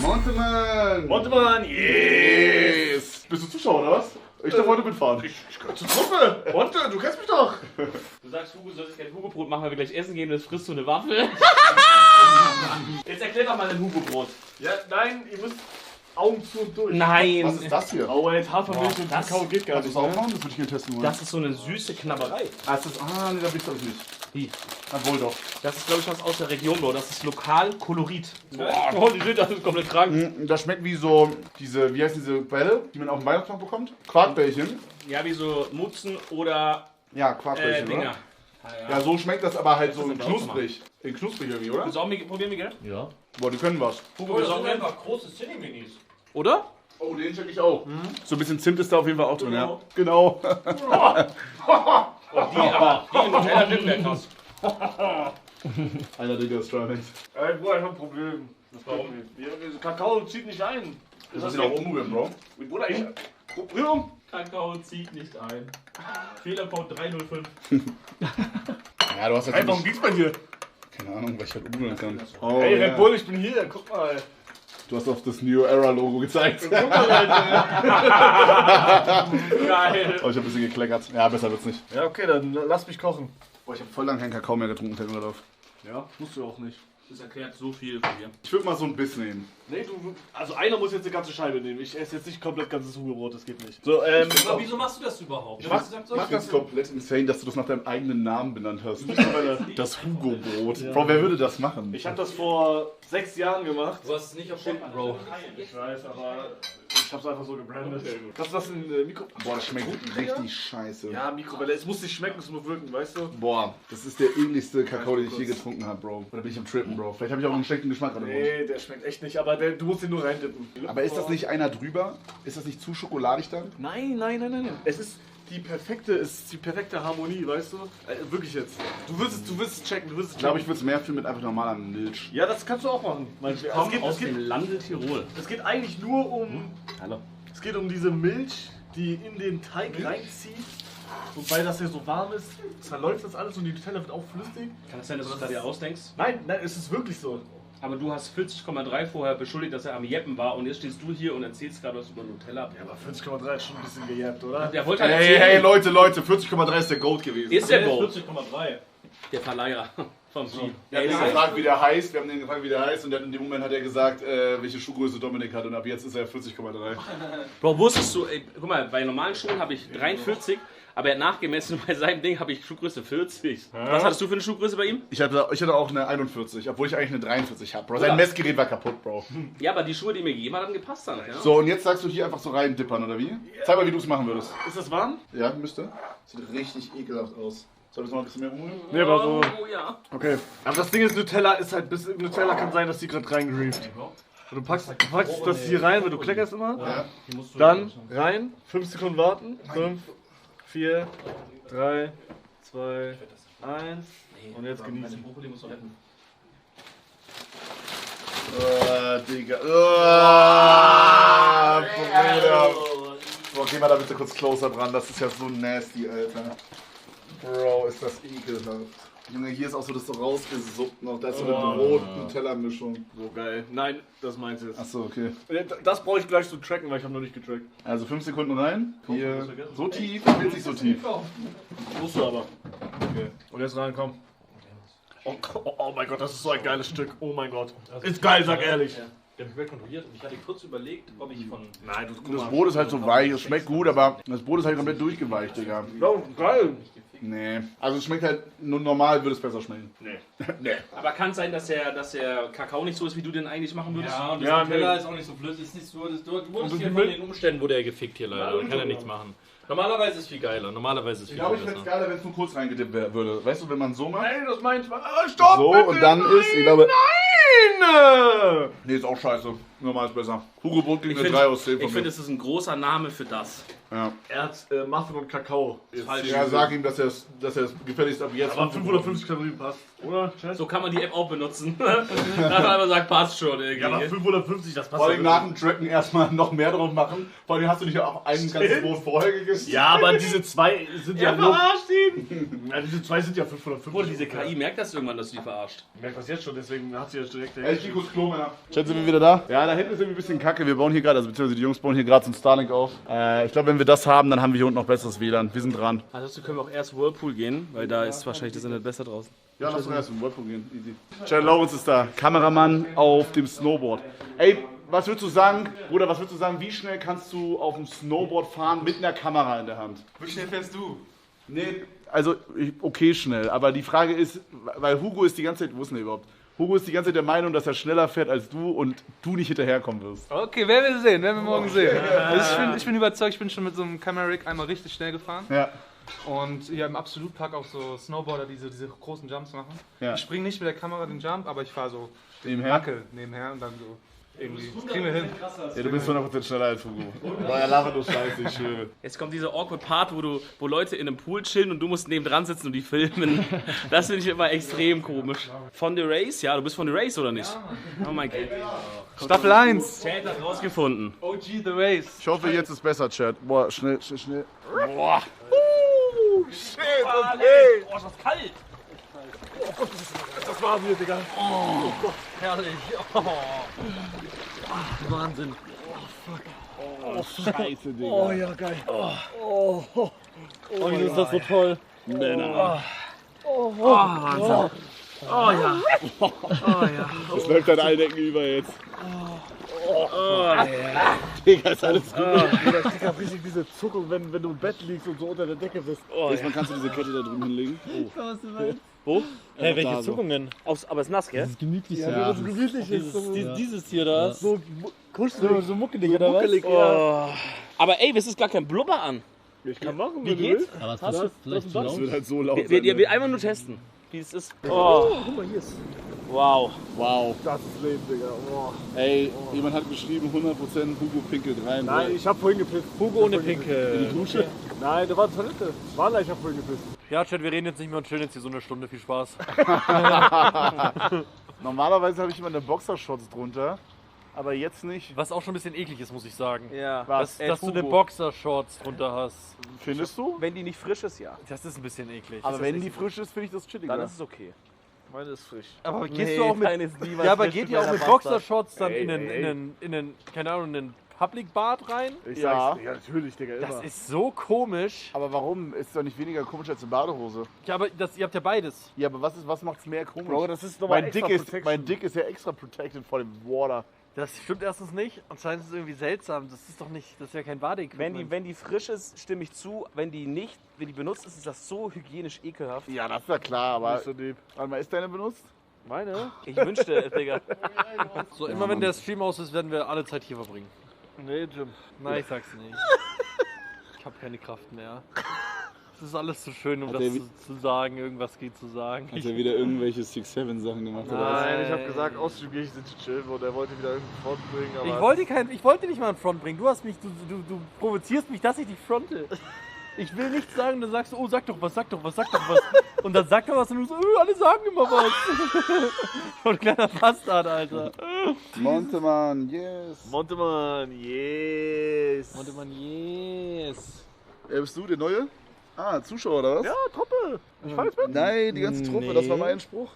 Montemann! Montemann, yes! Bist du Zuschauer oder was? Ich darf heute mitfahren. Ich gehöre zur Truppe! Monte, du kennst mich doch! Du sagst, Hugo, solltest kein Hugo-Brot machen, weil wir gleich essen gehen und jetzt frisst du eine Waffel. Jetzt erklär doch mal dein Hugo-Brot. Ja, nein, ihr müsst Augen zu und durch. Nein. Was ist das hier? Oh, jetzt Hafermilch und das- Kakao geht gar Kannst du nicht. es auch Ne? machen? Das würde ich gerne testen wollen. Das ist so eine süße Knabberei. Ah, nee, da bist du nicht. Wie? Na wohl doch. Das ist, glaube ich, was aus der Region, Bro. Das ist Lokalkolorit. Oh, die sind das ist komplett krank. Das schmeckt wie so diese, wie heißt diese Bälle, die man auf dem Weihnachtsmarkt bekommt? Quarkbällchen. Ja, wie so Mutzen oder Ja, Quarkbällchen, Dinger. oder? Ja, so schmeckt das aber halt so Das ist aber auch knusprig. Knusprig irgendwie, oder? Willst du auch probieren, Miguel? Ja. Boah, die können was. Hugo, willst du auch einfach große Cine-Minis. Oder? Oh, den check ich auch. So ein bisschen Zimt ist da auf jeden Fall auch drin, ja. Genau. Genau. Die in Nutella drin wäre krass. Einer Digga ist trying. Ey, Bruder, ich hab ein Problem. Warum? Kakao zieht nicht ein. Das ist ja auch umrühren, Bro. Bruder, ich... Rührung? Kakao zieht nicht ein. Fehlercode 305. Ja, du hast Ey, halt warum geht's bei dir? keine Ahnung, weil ich halt umrühren kann. Oh, Ey, ja. Red Bull, ich bin hier. Guck mal. Du hast auf das New Era Logo gezeigt. Guck mal, Leute. Geil. Oh, ich hab ein bisschen gekleckert. Ja, besser wird's nicht. Ja, okay, dann lass mich kochen. Boah, ich hab voll lange keinen Kakao mehr getrunken, fällt mir drauf. Ja, musst du auch nicht. Das erklärt so viel von dir. Ich würde mal so ein Biss nehmen. Nee, also einer muss jetzt eine ganze Scheibe nehmen. Ich esse jetzt nicht komplett ganzes Hugelbrot, das geht nicht. So, Aber wieso machst du das überhaupt? Mach- gesagt, Ich find's komplett insane, dass du das nach deinem eigenen Namen benannt hast. Alter, Das Hugo-Brot. Bro, wer würde das machen? ich habe das vor 6 Jahren gemacht. Du hast es nicht erfunden, Bro. Ich weiß, aber ich hab's einfach so gebrandet. Was ist das in Mikro? Boah, das schmeckt richtig scheiße. Ja, Mikrowelle. Es muss nicht schmecken, es muss wirken, weißt du? Boah, das ist der ekligste Kakao, den ich je getrunken habe, Bro. Oder bin ich am Trippen, Bro? Vielleicht habe ich auch einen schlechten Geschmack gerade im Mund. Nee, der schmeckt echt nicht, aber du musst ihn nur reindippen. Aber ist das nicht einer drüber? Ist das nicht zu schokoladig dann? Nein, nein, nein, nein, nein. Es ist die perfekte Harmonie, weißt du? Wirklich jetzt. Du wirst es checken, du wirst es Ich glaube, ich checken. würde es mehr fühlen mit einfach normaler Milch. Ja, das kannst du auch machen. Aus dem Lande Tirol. Es geht eigentlich nur um. Hallo. Es geht um diese Milch, die in den Teig reinzieht. Und weil das ja so warm ist, zerläuft das alles und die Nutella wird auch flüssig. Kann es sein, dass du das da dir ausdenkst? Nein, es ist wirklich so. Aber du hast 40,3 vorher beschuldigt, dass er am Jeppen war und jetzt stehst du hier und erzählst gerade was über Nutella. Ja, aber 40,3 ist schon ein bisschen gejappt, oder? Der wollte halt Hey, erzählen. hey, Leute, 40,3 ist der Goat gewesen. Ist der Goat. 40,3. Der Verleiher vom Team. Wir haben ihn gefragt, wie der heißt. Wir haben ihn gefragt, wie der heißt. Und in dem Moment hat er gesagt, welche Schuhgröße Dominik hat. Und ab jetzt ist er 40,3. Bro, wusstest du, ey, guck mal, bei normalen Schuhen habe ich 43, aber er hat nachgemessen und bei seinem Ding habe ich Schuhgröße 40. Was hattest du für eine Schuhgröße bei ihm? Ich hatte auch eine 41, obwohl ich eigentlich eine 43 habe, Bro. Sein Messgerät war kaputt, Bro. Ja, aber die Schuhe, die mir gegeben hat, haben gepasst dann. Ja? So, und jetzt sagst du hier einfach so rein dippern, oder wie? Zeig mal, wie du es machen würdest. Ist das warm? Ja, müsste. Sieht richtig ekelhaft aus. Soll ich noch mal ein bisschen mehr umrühren? Nee, aber so. Oh ja. Okay. Aber das Ding ist, Nutella ist halt Nutella kann sein, dass die gerade reingerieft. Du packst das hier rein, weil du kleckerst immer. Ja. Dann rein, 5 Sekunden warten. 5, 4, 3, 2, 1. Und jetzt genießen. Digga. Bruder. Boah, geh mal da bitte kurz closer dran. Das ist ja so nasty, Alter. Bro, ist das ekelhaft. Junge, hier ist auch so das so rausgesuppt noch. Da ist so eine Brot-Nutella-Mischung. So geil. Nein, das meinst du jetzt. Achso, okay. Das brauche ich gleich zu tracken, weil ich habe noch nicht getrackt. Also 5 Sekunden rein. Hier. So tief, ich will nicht so tief. Musst du aber. Okay. Und jetzt rein, komm. Oh mein Gott, das ist so ein geiles Stück. Oh mein Gott. Ist geil, sag ehrlich. Der hat mich kontrolliert und ich hatte kurz überlegt, ob ich von. Nein, du Das Brot ist halt so weich, es schmeckt gut, aber das Brot ist halt komplett durchgeweicht, Digga. Ja, geil. Nee. Also es schmeckt halt, nur normal würde es besser schmecken. Nee. Nee. Aber kann es sein, dass der Kakao nicht so ist, wie du den eigentlich machen würdest? Ja, und das Ja, Nutella nee. ist auch nicht so flüssig. Ist nicht so, du wurdest Und hier die von Milch- den Umständen wurde er gefickt hier leider. Da kann er nichts machen. Normalerweise ist viel geiler. Normalerweise ist Ich viel glaube, ich fände es besser. geiler, wenn es nur kurz reingedippt würde. Weißt du, wenn man so macht? Nein, das meint man. Stopp! So, bitte. und dann ist, ich glaube. Nein! Nee, ist auch scheiße. Normal ist besser. Hugo Brot kriegt Ich eine finde, 3 aus 10 von ich mir. find, es ist ein großer Name für das. Ja. Er hat Muffin und Kakao. Jetzt Falsch. hier Ja, gesehen. sag ihm, dass er es gefälligst ab jetzt. Aber 550 Kalorien passt, oder? Chat? So kann man die App auch benutzen. Dass man einfach sagt, passt schon irgendwie. Ja, aber 550, das passt. Vor allem nach dem Tracken erstmal noch mehr drauf machen. Vor allem hast du nicht auch ein ganzes Brot vorher gegessen. Ja, aber diese zwei sind ja Er nur. verarscht ihn! Ja, diese zwei sind ja 550. Bruder, diese KI merkt das irgendwann, dass du die verarscht. Ich merke das jetzt schon, deswegen hat sie ja direkt. Ey, ich geh kurz Klo, Männer. Chat, sind wir wieder da? Ja, da hinten ist irgendwie ein bisschen kacke. Wir bauen hier gerade, also beziehungsweise die Jungs bauen hier gerade so ein Starlink auf. Ich glaube, wenn wir das haben, dann haben wir hier unten noch besseres WLAN. Wir sind dran. Also können wir auch erst Whirlpool gehen, weil da ist wahrscheinlich das Internet besser draußen. Ja, lass uns erst im Whirlpool gehen. Easy. Chad Lawrence ist da. Kameramann auf dem Snowboard. Ey, was würdest du sagen, Bruder, was würdest du sagen, wie schnell kannst du auf dem Snowboard fahren mit einer Kamera in der Hand? Wie schnell fährst du? Nee, also okay schnell, aber die Frage ist, weil Hugo ist die ganze Zeit, wo ist denn der überhaupt? Hugo ist die ganze Zeit der Meinung, dass er schneller fährt als du und du nicht hinterherkommen wirst. Okay, werden wir sehen, werden wir morgen sehen. Also ich bin überzeugt, ich bin schon mit so einem Camera-Rig einmal richtig schnell gefahren. Ja. Und hier im Absolutpark auch so Snowboarder, die diese großen Jumps machen. Ja. Ich springe nicht mit der Kamera den Jump, aber ich fahre so Nebenher? Hacke nebenher und dann so irgendwie. Das kriegen wir hin. Ja, du bist 100% schneller als Hugo. Boah, er labert nur Scheiße, ich schwöre. Jetzt kommt dieser awkward Part, wo Leute in einem Pool chillen und du musst neben dran sitzen und die filmen. Das finde ich immer extrem komisch. Von The Race? Ja, du bist von The Race, oder nicht? Oh mein Gott. Staffel 1. Chat hat rausgefunden. OG The Race. Ich hoffe, jetzt ist besser, Chat. Boah, schnell. Boah. Shit, Okay. Oh, ist das kalt. Das war wir, Digga. Herrlich. Oh. Wahnsinn. Scheiße, Digga. Oh ja, geil. Oh, wieso ist das so toll? Männer. Wahnsinn. Oh ja. Oh ja. Das läuft an allen Ecken über jetzt. Digga, ist alles gut. Ich hab richtig diese Zuckung, wenn du im Bett liegst und so unter der Decke bist. Diesmal kannst du diese Kette da drüben hinlegen. Wo? Hey, welche so. Zuckungen? Aber es ist nass, gell? Gemütlich. Ja. So gemütlich ist. Dieses hier da. So kuschelig. So muckelig, oder was? Muckelig, ja. Aber ey, es ist gar kein Blubber an. Ich kann machen, Wie wenn du geht's? willst. Aber es ist vielleicht zu Das laut. wird halt so laut Wir sein. einfach nur testen, wie es ist. Oh. Guck mal, hier ist. Wow. Wow. Das ist Leben, Digga. Oh. Ey, jemand hat geschrieben, 100% Hugo pinkelt rein. Nein, ich hab vorhin gepisst. Hugo ohne Pinke. In die Dusche? Nein, da war eine Toilette. War ich hab vorhin gepisst. Ja, Chat, wir reden jetzt nicht mehr und chillen jetzt hier so eine Stunde. Viel Spaß. Normalerweise habe ich immer eine Boxershorts drunter, aber jetzt nicht. Was auch schon ein bisschen eklig ist, muss ich sagen. Ja. Was? Dass du eine Boxershorts drunter hast. Findest du? Wenn die nicht frisch ist, ja. Das ist ein bisschen eklig. Aber wenn die frisch ist, finde ich das chilliger. Dann ist es okay. Meine ist frisch. Aber Nee, gehst du auch mit. deine ist niemals Ja, aber frisch geht mit ihr auch meiner mit Pasta. Boxershorts dann Ey, in einen, keine Ahnung, in einen Public Bad rein? Ich Ja. sag's dir, ja, natürlich, Digga, immer. Das ist so komisch. Aber warum? Ist doch nicht weniger komisch als eine Badehose. Ja, aber ihr habt ja beides. Ja, aber was macht's mehr komisch? Bro, das ist nochmal mein extra Dick ist, Protection. mein Dick ist ja extra protected vor dem Water. Das stimmt erstens nicht. Anscheinend ist es irgendwie seltsam. Das ist doch nicht, das ist ja kein Badeequipment. Wenn die frisch ist, stimme ich zu. Wenn die benutzt ist, ist das so hygienisch ekelhaft. Ja, das ist ja klar, aber. Nicht so lieb. Warte mal, ist deine benutzt? Meine? Ich wünschte, Digga. So, immer wenn der Stream aus ist, werden wir alle Zeit hier verbringen. Nee, Jim. Nein, ich sag's nicht. Ich habe keine Kraft mehr. Es ist alles zu schön, um Hat das der zu sagen. Irgendwas geht zu sagen. Hat er wieder irgendwelche 6-7-Sachen gemacht oder was? Nein, ich hab gesagt, Ausflug gehe ich nicht chillen und er wollte wieder irgendeinen Front bringen, aber... Ich wollte nicht mal einen Front bringen. Du hast mich, du provozierst mich, dass ich dich fronte. Ich will nichts sagen, dann sagst du, oh, sag doch was. Und dann sagt er was und du so, alle sagen immer was. So ein kleiner Bastard, Alter. Montemann, yes. Montemann, yes. Mann, yes. Bist du der Neue? Ah, Zuschauer oder was? Ja, Truppe. Ich fahr jetzt mit. Nein, die ganze Truppe, das war mein Spruch.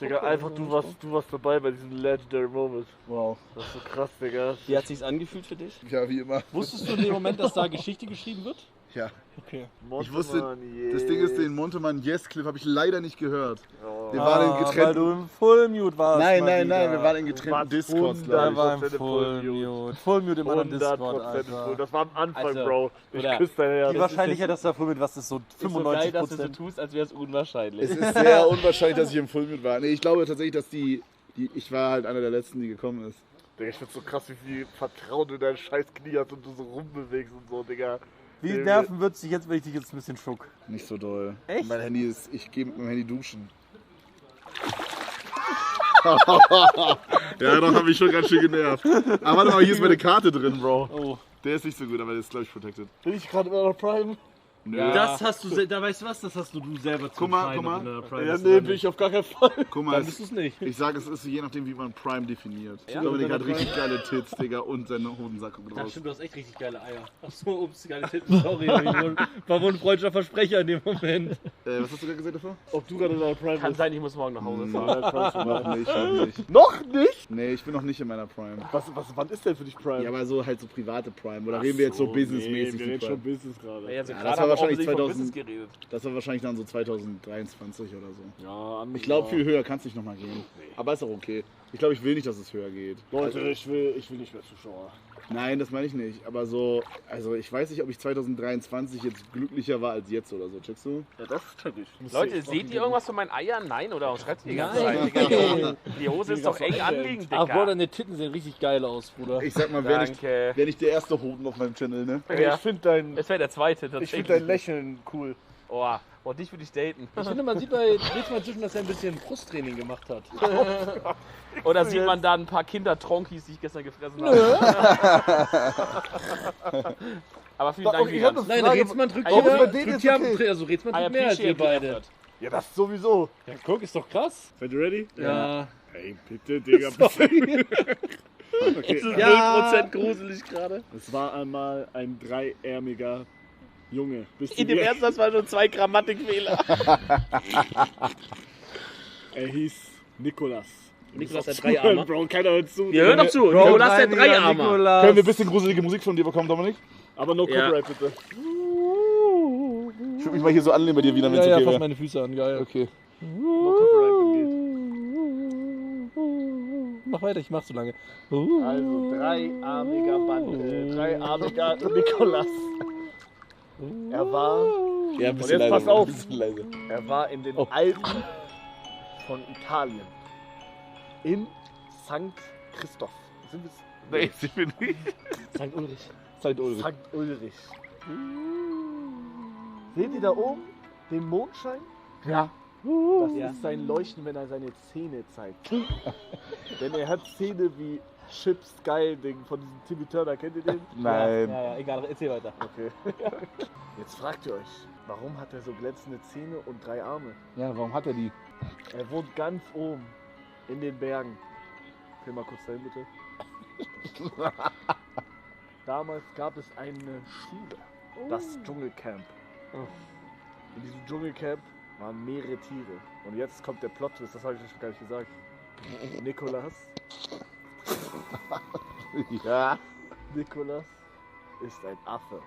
Digga, einfach du warst dabei bei diesem Legendary Moment. Wow. Das ist so krass, Digga. Wie hat sich's angefühlt für dich? Ja, wie immer. Wusstest du in dem Moment, dass da Geschichte geschrieben wird? Ja. Okay. Ich wusste, Montemann, das Ding ist, den Montemann Yes-Clip habe ich leider nicht gehört. Oh. Wir waren in Weil getrennten... du im Full-Mute warst. Nein, mal nein, wieder. wir waren in getrennten Discords, Da glaube Da ich. war im 100% Full-Mute. Full-Mute im anderen 100% Discord, Full. Alter. Das war am Anfang, Also, Bro. Ich oder- küsse dein Herz. Die Wahrscheinlichkeit, dass da Full-Mute was ist, so Ist so geil, dass du so 95%. tust, als wäre es unwahrscheinlich. Es ist sehr unwahrscheinlich, dass ich im Fullmute war. Nee, ich glaube tatsächlich, dass ich war halt einer der Letzten, die gekommen ist. Digga, ich find's so krass, wie viel Vertrauen du in dein scheiß Knie hast und du so rumbewegst und so, Digga. Wie nerven wird sich jetzt, wenn ich dich jetzt ein bisschen schock? Nicht so doll. Echt? Mein Handy ist, ich gehe mit meinem Handy duschen. Ja, doch, hab ich schon ganz schön genervt. Aber warte mal, hier ist meine Karte drin, Bro. Oh. Der ist nicht so gut, aber der ist, glaube ich, protected. Bin ich gerade in meiner Prime? Nö. Das hast du, da weißt du was, das hast du selber zu Guck mal, entscheiden, guck mal. ob du in der Prime Ja, bist nee, oder bin nicht. ich auf gar keinen Fall. Guck mal, Dann bist du es nicht. ich sage, es ist je nachdem, wie man Prime definiert. Ja. Dominik hat Prime. richtig geile Tits, Digga, und seine Hodensack kommt Ach raus. stimmt, du hast echt richtig geile Eier. Achso, ups, geile Titten, sorry. War wohl ein freudscher Versprecher in dem Moment. Was hast du gerade gesagt davor? Ob du gerade in deiner Prime Kann bist? sein, ich muss morgen nach Hause fahren. Noch nicht. Noch nicht? Nee, ich bin noch nicht in meiner Prime. Wann ist denn für dich Prime? Ja, aber so halt so private Prime. Oder reden wir jetzt so businessmäßig? Nee, wir die reden Prime? schon Business gerade. Ja, also Ja, gerade das war haben wir wahrscheinlich offensichtlich von 2000. Business geredet. Das war wahrscheinlich dann so 2023 oder so. Ja, Ich glaube, viel höher kann es nicht nochmal gehen. Aber ist auch okay. Ich glaube, ich will nicht, dass es höher geht. Leute, ich will nicht mehr Zuschauer. Nein, das meine ich nicht. Aber so, also ich weiß nicht, ob ich 2023 jetzt glücklicher war als jetzt oder so. Checkst du? Ja, das check ich. Leute, seht ihr irgendwas von meinen Eiern? Nein, oder? Was schreibt ihr die ganze Nein. Zeit, Digga? Die Hose ist doch eng anliegend, Ach, Bro, Digga. deine Titten sehen richtig geil aus, Bruder. Ich sag mal, wäre Danke. nicht der erste Hoden auf meinem Channel, ne? Ja. Ich finde dein, Das wäre der zweite, ich tatsächlich. find dein Lächeln cool. Oh, dich würde ich daten. Ich finde, man sieht bei Nils mal zwischen, dass er ein bisschen Brusttraining gemacht hat. Oder sieht man da ein paar Kinder-Tronkis, die ich gestern gefressen habe? Aber vielen Dank, Ich hab Milan. eine Nein, Frage. Rätsmann drückt Auch hier, bei denen drückt ist hier okay. also Rätsmann I drückt mehr als ihr appreciate the beide. effort. Ja, das sowieso. Ja, guck, ist doch krass. Seid ihr ready? Ja. Hey, bitte, Digga. Es ist Ja. 0% gruselig gerade. Es war einmal ein dreiärmiger Junge. In dem ersten Satz waren schon 2 Grammatikfehler. Er hieß Nikolas. Nikolas hat 3 Arme. Bro, keiner hört zu. Ihr hört doch zu, Nikolas der Dreiarmer. Können wir ein bisschen gruselige Musik von dir bekommen, Dominik? Aber no Ja. Copyright bitte. Ich würde mich mal hier so anlehnen bei dir wieder, wenn es Ja, okay fass wäre. meine Füße an, geil. Okay. No Copyright wenn Mach weiter, ich mach so lange. geht. Also dreiarmiger dreiarmiger Nikolas. Er war, Ja, ein bisschen jetzt pass leiser. auf. Ein bisschen leiser. er war in den Alpen von Italien. In St. Christoph. Sind es? Nee, ich bin nicht. St. Ulrich. St. Ulrich. St. Ulrich. Seht ihr da oben den Mondschein? Ja. Das Ja. ist sein Leuchten, wenn er seine Zähne zeigt. Denn er hat Zähne wie Chips Geil-Ding von diesem Timmy Turner. Kennt ihr den? Nein. Ja, egal, erzähl weiter. Okay. Jetzt fragt ihr euch, warum hat er so glänzende Zähne und 3 Arme? Ja, warum hat er die? Er wohnt ganz oben in den Bergen. Film mal kurz dahin, bitte. Damals gab es eine Schule, das Dschungelcamp. In diesem Dschungelcamp waren mehrere Tiere. Und jetzt kommt der Plot-Twist, das habe ich euch gar nicht gesagt. Nikolas. Ja. Nikolas ist ein Affe.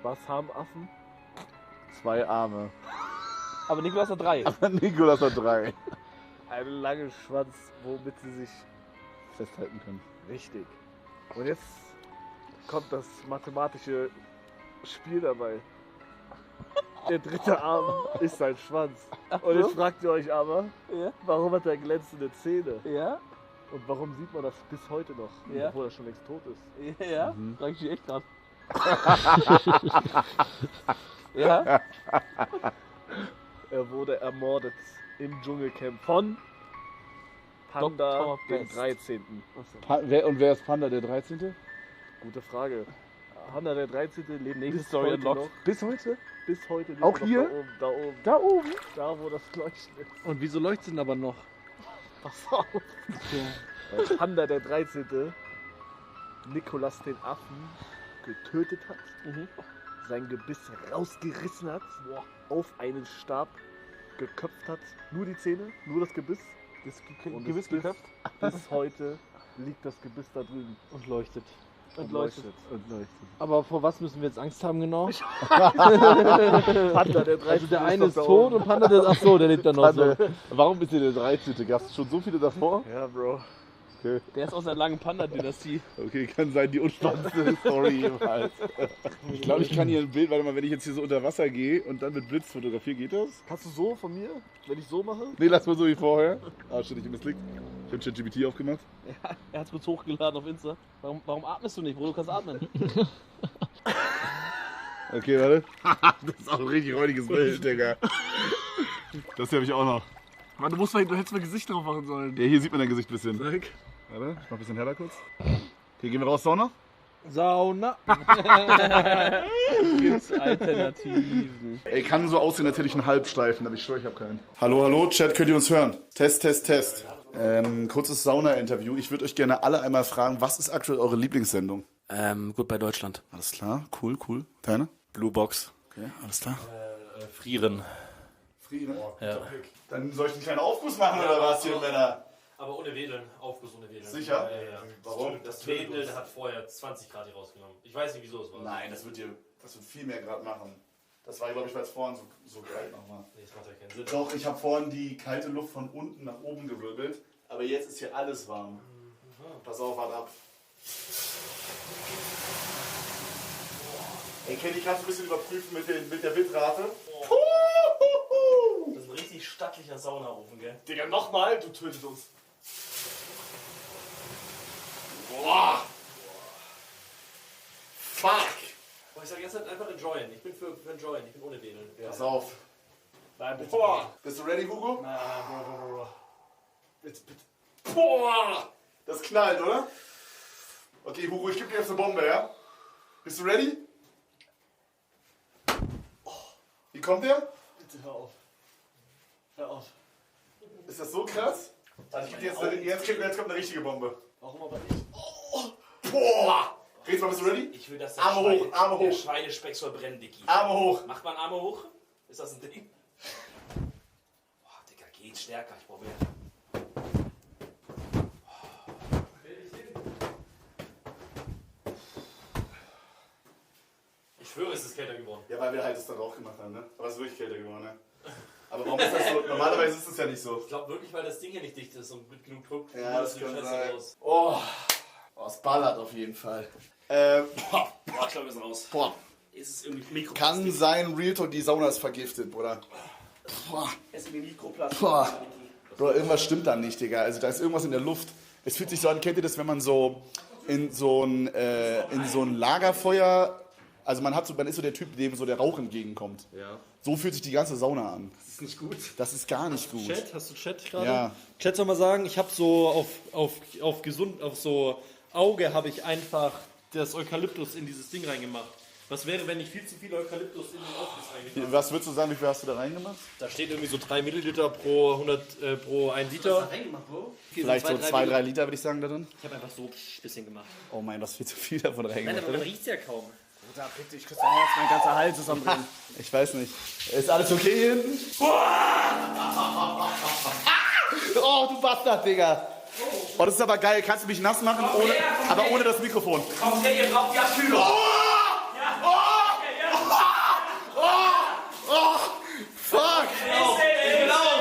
Was haben Affen? 2 Arme. Aber Nikolas hat 3. Nikolas hat 3. Einen langen Schwanz, womit sie sich Festhalten können. richtig. Und jetzt kommt das mathematische Spiel dabei. Der dritte Arm ist sein Schwanz. Und jetzt fragt ihr euch aber, Ja. warum hat er glänzende Zähne? Ja? Und warum sieht man das bis heute noch, Ja. obwohl er schon längst tot ist? Ja? Frag ich dich echt grad. Ja? Er wurde ermordet im Dschungelcamp von Panda Dr. dem Best. 13. Und wer ist Panda der 13.? Gute Frage. Panda der 13. lebt Nächste bis Story heute unlocked. noch. Bis heute? Bis heute lebt Auch er noch hier? Da oben. Da oben? Da, wo das Leuchten ist. Und wieso leuchtet denn aber noch? Pass auf. Weil Panda der 13. Nikolas den Affen getötet hat, sein Gebiss rausgerissen hat, auf einen Stab geköpft hat. Nur die Zähne, nur das Gebiss. Und Gewiss bis, geköpft. bis heute liegt das Gebiss da drüben Und leuchtet. und leuchtet. Aber vor was müssen wir jetzt Angst haben genau? Panda der 13. Also der eine ist doch da tot oben. und Panda der, ach so, der lebt da noch so. Warum bist du der 13.? Gab es schon so viele davor? Ja, Bro. Der ist aus der langen Panda-Dynastie. Okay, kann sein, die unspannendste Story jemals. Ich glaube, ich kann hier ein Bild, warte mal, wenn ich jetzt hier so unter Wasser gehe und dann mit Blitz fotografiere, geht das? Kannst du so von mir, wenn ich so mache? Nee, lass mal so wie vorher. Ah, shit, ich hab misslickt. Ich hab ChatGPT aufgemacht. Er hat's kurz hochgeladen auf Insta. Warum atmest du nicht, Bro? Du kannst atmen. Okay, warte. Das ist auch ein richtig räudiges Bild, Digga. Das hier habe ich auch noch. Mann, du hättest mein Gesicht drauf machen sollen. Ja, hier sieht man dein Gesicht ein bisschen. Zack. Warte, ich mach ein bisschen heller kurz. Okay, gehen wir raus, Sauna? Sauna. Gibt's Alternativen? Ey, kann so aussehen, als hätte ich einen Halbsteifen, aber ich schwöre, ich habe keinen. Hallo, Chat, könnt ihr uns hören? Test. Kurzes Sauna-Interview. Ich würde euch gerne alle einmal fragen, was ist aktuell eure Lieblingssendung? Gut bei Deutschland. Alles klar, cool. Deine? Blue Box. Okay, alles klar. Frieren. Frieden. Ja. Dann soll ich einen kleinen Aufguss machen oder was hier, Männer? Aber ohne Wedeln, Aufguss ohne Wedeln. Sicher? Ja. Warum? Das Wedeln hat vorher 20 Grad hier rausgenommen. Ich weiß nicht, wieso es war. Nein, das wird viel mehr Grad machen. Das war, glaube ich, weil es vorhin so geil nochmal. Nee, das macht ja keinen Sinn. Doch, ich habe vorhin die kalte Luft von unten nach oben gewirbelt, aber jetzt ist hier alles warm. Pass auf, warte ab. Ey, Kenny, kannst du ein bisschen überprüfen mit der Bitrate? Das ist ein richtig stattlicher Saunaofen, gell? Digga, nochmal, du tötest uns. Boah! Fuck! Boah, ich sag jetzt halt einfach enjoyen. Ich bin für enjoyen, ich bin ohne Wedeln. Ja. Pass auf. Nein, bitte. Boah! Bist du ready, Hugo? Boah. Bitte. Boah! Das knallt, oder? Okay, Hugo, ich gebe dir jetzt eine Bombe, ja? Bist du ready? Wie kommt der? Bitte hör auf. Hör auf. Ist das so krass? Also ich geb dir jetzt kommt eine richtige Bombe. Warum aber nicht? Boah! Red's mal, bist du ready? Ich will, dass Arme hoch, Arme der hoch. Schweinespeck soll brennen, Dicky. Arme hoch. Macht man Arme hoch? Ist das ein Ding? Boah, Digga, geht stärker. Ich brauch mehr. Ich schwöre, es ist kälter geworden. Ja, weil wir halt das dann auch gemacht haben, ne? Aber es ist wirklich kälter geworden, ne? Aber warum ist das so? Normalerweise ist es ja nicht so. Ich glaube wirklich, weil das Ding hier nicht dicht ist und mit genug Druck. Ja, das die kann Scheiße sein. raus. Oh, es ballert auf jeden Fall. Boah, ich glaube, wir sind raus. Boah. Ist es irgendwie Mikroplastik? Kann sein, Real Talk, die Sauna ist vergiftet, Bruder. Boah. Ist irgendwie Mikroplastik? Boah. Bro, irgendwas stimmt da nicht, Digga. Also da ist irgendwas in der Luft. Es fühlt sich so an, kennt ihr das, wenn man so in so ein Lagerfeuer, also man ist so der Typ, dem so der Rauch entgegenkommt. Ja. So fühlt sich die ganze Sauna an. Das ist nicht gut. Das ist gar nicht gut. Chat, hast du Chat gerade? Ja. Chat soll mal sagen, ich habe so auf so Auge habe ich einfach das Eukalyptus in dieses Ding reingemacht. Was wäre, wenn ich viel zu viel Eukalyptus in den Aufguss reingemacht hätte? Was würdest du sagen, wie viel hast du da reingemacht? Da steht irgendwie so 3 Milliliter pro 100 pro 1 Liter. Vielleicht so 2-3 Liter, würde ich sagen, da drin. Ich habe einfach so ein bisschen gemacht. Oh mein, das ist viel zu viel davon reingemacht. man riecht ja kaum. Da bitte, ich küsse dein Herz, mein ganzer Hals ist am Brennen. Ich weiß nicht. Ist alles okay hier hinten? Oh, du Bastard, Digga. Oh, das ist aber geil. Kannst du mich nass machen, aber ohne das Mikrofon? Komm her, ihr braucht die Abkühlung. Fuck! Ich will auf!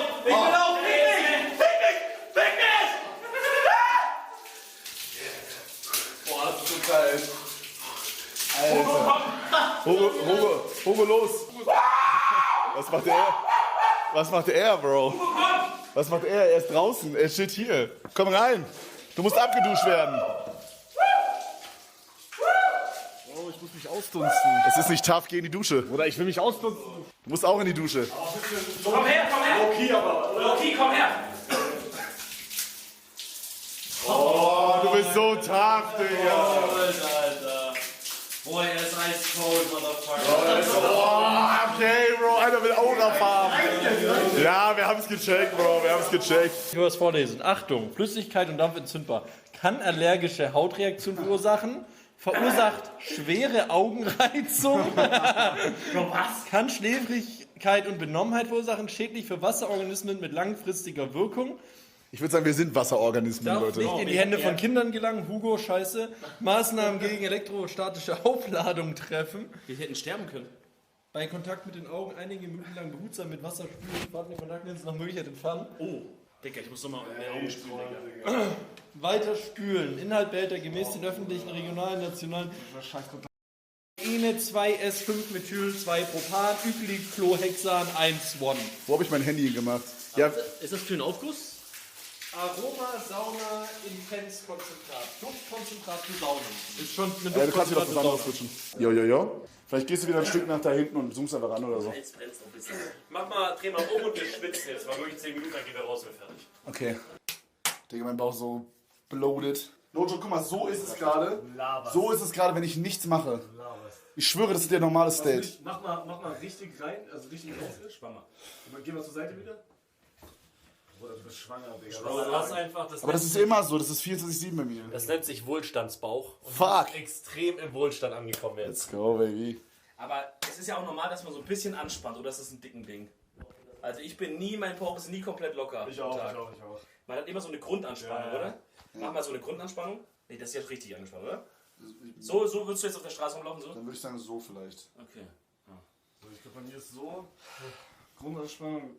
Boah, das ist so geil. Alter. Hugo, los. Was macht er, Bro? Was macht er? Er ist draußen. Er steht hier. Komm rein. Du musst abgeduscht werden. Oh, ich muss mich ausdunsten. Es ist nicht tough, geh in die Dusche. Oder ich will mich ausdunsten. Du musst auch in die Dusche. Komm her! Loki, komm her! Oh, du bist so tough, Digga. Alter. Boah, er ist eiskalt, Motherfucker. Oh, okay, Bro. Einer will Aura-Farben. Ja, wir haben es gecheckt, Bro. Wir haben es gecheckt. Ich will was vorlesen. Achtung, Flüssigkeit und Dampf entzündbar. Kann allergische Hautreaktion verursachen. Verursacht schwere Augenreizung. Kann Schläfrigkeit und Benommenheit verursachen. Schädlich für Wasserorganismen mit langfristiger Wirkung. Ich würde sagen, wir sind Wasserorganismen, Darf Leute. nicht in die Hände von Kindern gelangen. Hugo, scheiße. Maßnahmen gegen elektrostatische Aufladung treffen. Wir hätten sterben können. Bei Kontakt mit den Augen einige Minuten lang behutsam mit Wasser spülen. Warten, Kontaktlinsen nach Möglichkeit entfernen. Oh, Digga, ich muss nochmal in die Augen spülen, Digga. Weiter spülen. Inhalt behält er gemäß den öffentlichen, regionalen, nationalen. Ene 2S5 Methyl 2 Propan, Übliclohexan 1-1. Wo habe ich mein Handy gemacht? Ja, Ist das für einen Aufguss? Aroma, Sauna, Intenskonzentrat. Duftkonzentrat für Saunen. Ist schon eine du kannst wieder Duftkonzentrat was anderes switchen. Jo. Vielleicht gehst du wieder ein Stück nach da hinten und zoomst einfach an oder so. Jetzt brennt's noch ein bisschen. Dreh mal um und wir schwitzen jetzt. Mal wirklich 10 Minuten, dann gehen wir raus und fertig. Okay. Digga, mein Bauch so bloated. Nojo, guck mal, so ist es gerade. So ist es gerade, wenn ich nichts mache. Ich schwöre, das ist der normale State. Mach mal richtig rein, also richtig raus. Spann mal. Geh mal zur Seite wieder. Bruder, du bist schwanger, Digga. Bro, lass einfach, Aber das ist immer so, das ist 24/7 bei mir. das nennt sich Wohlstandsbauch. Und Fuck. du bist extrem im Wohlstand angekommen jetzt. Let's go, baby. Aber es ist ja auch normal, dass man so ein bisschen anspannt, oder ist das ein dicken Ding? Also mein Bauch ist nie komplett locker. Ich auch. Man hat immer so eine Grundanspannung, oder? Mach mal so eine Grundanspannung. Nee, das ist jetzt richtig angespannt, oder? So würdest du jetzt auf der Straße rumlaufen, so? Dann würde ich sagen, so vielleicht. Okay. So, ich glaube, bei mir ist so. Grundanspannung.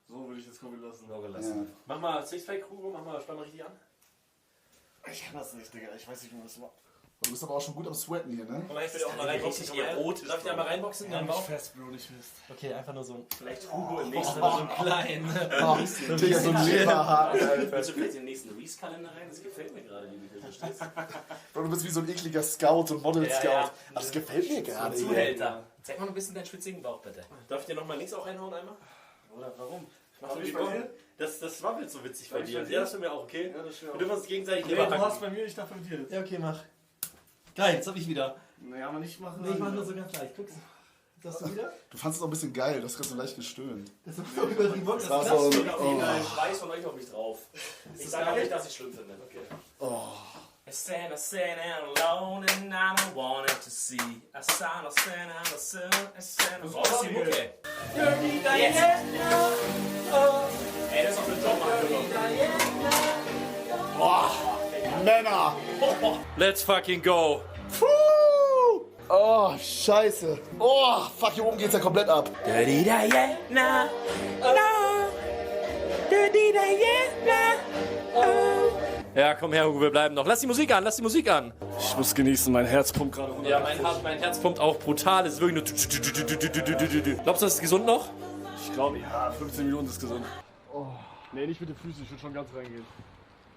So würde ich jetzt kommen lassen. Ja. Mach mal Sixpack, Hugo, spann mal richtig an. Ich kann das nicht, Digga. Ich weiß nicht, wie man das macht. Du bist aber auch schon gut am Sweaten hier, ne? Komm mal, ich will auch mal reinboxen. Darf ich da mal reinboxen in deinen Bauch? Fest, Bro, nicht fest. Okay, einfach nur so ein... Vielleicht Hugo im nächsten so einen kleinen... Digga, so ein Leberhaar. Willst du vielleicht in den nächsten Reese-Kalender rein? Das gefällt mir gerade, wie du hier stehst. Bro, du bist wie so ein ekliger Scout und Model-Scout. Ja. Ach, das gefällt mir gerade. Zuhälter. Zeig mal ein bisschen deinen schwitzigen Bauch, bitte. Darf ich dir nochmal links auch reinhauen einmal? Oder warum? Machst du ich die bei Bauch? dir? Das war jetzt so witzig bei Darf ich dir. bei dir? Ja, das für mir auch, okay? Ja, das stimmt. Wir dürfen uns gegenseitig Nee, du hast bei mir, ich darf bei dir jetzt. Ja, okay, mach. Geil, jetzt hab ich wieder. Naja, aber nicht machen. Nee, ich mach nur so ganz leicht. Guck's. Das hast du wieder? Du fandest es auch ein bisschen geil, du hast gerade so leicht gestöhnt. Das ist so übertrieben. Das war klappt so- sogar. Oh. Schweiß von euch auf mich drauf. Ich sage auch nicht, dass ich schlimm finde. Okay. I stand alone and I don't want it to see. I stand Oh, das ist die Mucke. Yes. Ey, das ist auch eine Jobmarke. Männer! Let's fucking go. Puh. Oh, scheiße. Oh, fuck, hier oben geht's ja komplett ab. Ja, komm her, Hugo, wir bleiben noch. Lass die Musik an, lass die Musik an. Ich muss genießen, mein Herz pumpt gerade runter. Ja, mein Herz pumpt auch brutal. Es ist wirklich nur... Glaubst du, das ist gesund noch? Ich glaube, ja, 15 Minuten ist gesund. Oh. Nee, nicht mit den Füßen, ich will schon ganz reingehen.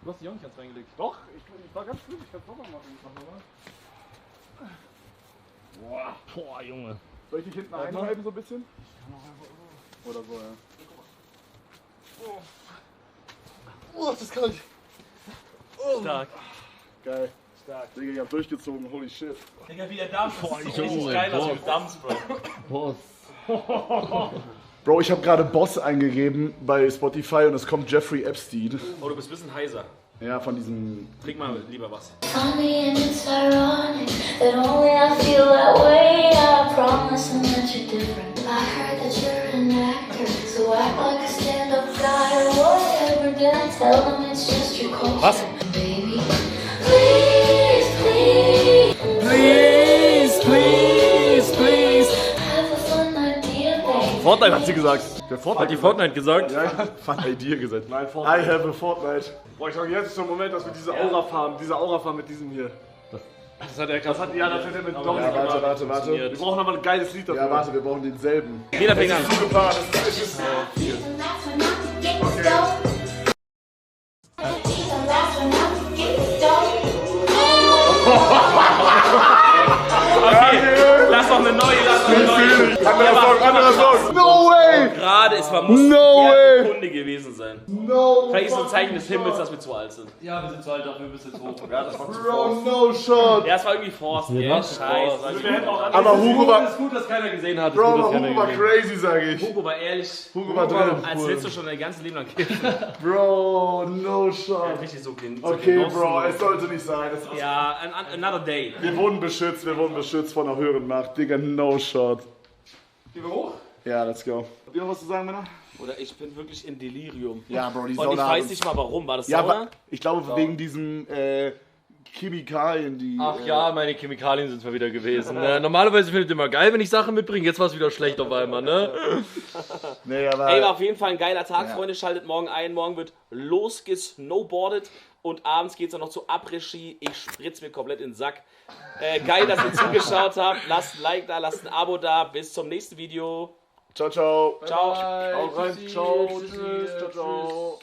Du hast dich auch nicht ganz reingelegt. Doch, ich war ganz gut, ich kann es nochmal machen. Boah, Junge. Soll ich dich hinten einreiben so ein bisschen? Oder so, ja. Oh, das ist kalt. Stark. Geil. Stark. Digga, ich hab durchgezogen, holy shit. Digga, wie der Dampf. Das ist so richtig Junge, geil, also Boss. mit Dampf, Bro. Bro, ich habe gerade Boss eingegeben bei Spotify und es kommt Jeffrey Epstein. Oh, du bist ein bisschen heiser. Ja, von diesem... Trink mal lieber was. Funny and it's ironic that only I feel that way. I promise I'm that you're different. I heard that you're an actor, so act like a stand-up guy or whatever. Then I tell them it's just your culture. Was? Baby, please, please, have a fun idea, baby. Fortnite hat sie gesagt. Der Hat die Fortnite gesagt? Ja, fand bei dir gesagt. Nein, I Fortnite. have a Fortnite. Boah, ich sag, jetzt ist schon ein Moment, dass wir diese Aura fahren mit diesem hier. Das hat er Das hat er mit Dom Ja, warte. Wir brauchen aber ein geiles Lied dafür. Ja, warte, wir brauchen denselben. Jeder fängt an. And that's when I get dope. And that's when I get dope. Lass doch eine neue, Anderer Song. No way! Gerade, es muss No die way! Sekunde gewesen sein. No Vielleicht ist es ein Zeichen des Himmels, dass wir zu alt sind. Ja, wir sind zu alt dafür, wir müssen jetzt hoch. Ja, das war Bro, no shot! Ja, es war irgendwie Forst, gell? Scheiße. Aber Hugo war... ist gut, dass keiner gesehen hat. Bro, aber Hugo war crazy, sag ich. Hugo war ehrlich, Hugo war drin. als willst du schon dein ganzes Leben lang kiffen. Bro, no shot. Richtig so Okay, genossen. Bro, es sollte nicht sein. Ja, another day. Wir wurden beschützt von der höheren Macht. Digga, no shot. Gehen wir hoch? Ja, let's go. Habt ihr noch was zu sagen, Männer? Oder ich bin wirklich in Delirium. Ja, Bro, die Und ich weiß nicht mal warum. War das Ja, Sauna? aber ich glaube wegen diesen Chemikalien, die... Ach ja, meine Chemikalien sind mal wieder gewesen. Normalerweise findet ihr immer geil, wenn ich Sachen mitbringe. Jetzt war es wieder schlecht auf einmal, ne? Nee, aber... Ey, war auf jeden Fall ein geiler Tag, Freunde. Schaltet morgen ein. Morgen wird losgesnowboardet. Und abends geht es dann noch zu Après-Ski. Ich spritze mir komplett in den Sack. Geil, dass ihr zugeschaut habt. Lasst ein Like da, lasst ein Abo da. Bis zum nächsten Video. Ciao, ciao. Ciao. Haut rein. Ciao. Tschüss. Ciao, ciao.